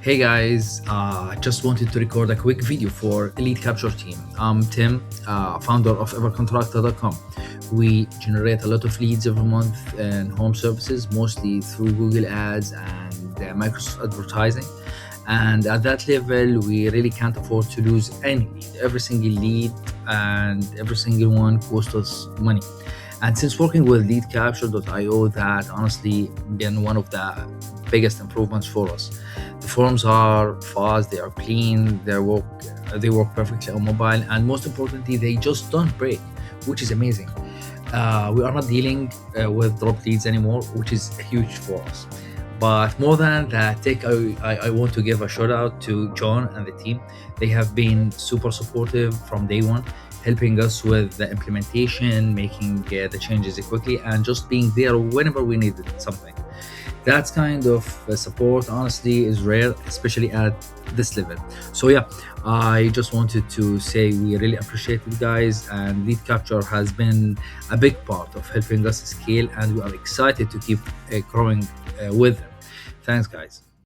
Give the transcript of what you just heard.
Hey guys, just wanted to record a quick video for LeadCapture team. I'm Tim, founder of EverContractor.com. We generate a lot of leads every month in home services, mostly through Google Ads and Microsoft advertising. And at that level, we really can't afford to lose any lead. Every single lead and every single one costs us money. And since working with LeadCapture.io, that honestly been one of the biggest improvements for us. The forms are fast, they are clean, they work perfectly on mobile, and most importantly, they just don't break, which is amazing. We are not dealing with drop leads anymore, which is huge for us. But more than that, I want to give a shout out to John and the team. They have been super supportive from day one, helping us with the implementation, making the changes quickly, and just being there whenever we needed something. That kind of support, honestly, is rare, especially at this level. So yeah, I just wanted to say we really appreciate it, guys, and LeadCapture has been a big part of helping us scale, and we are excited to keep growing with them. Thanks, guys.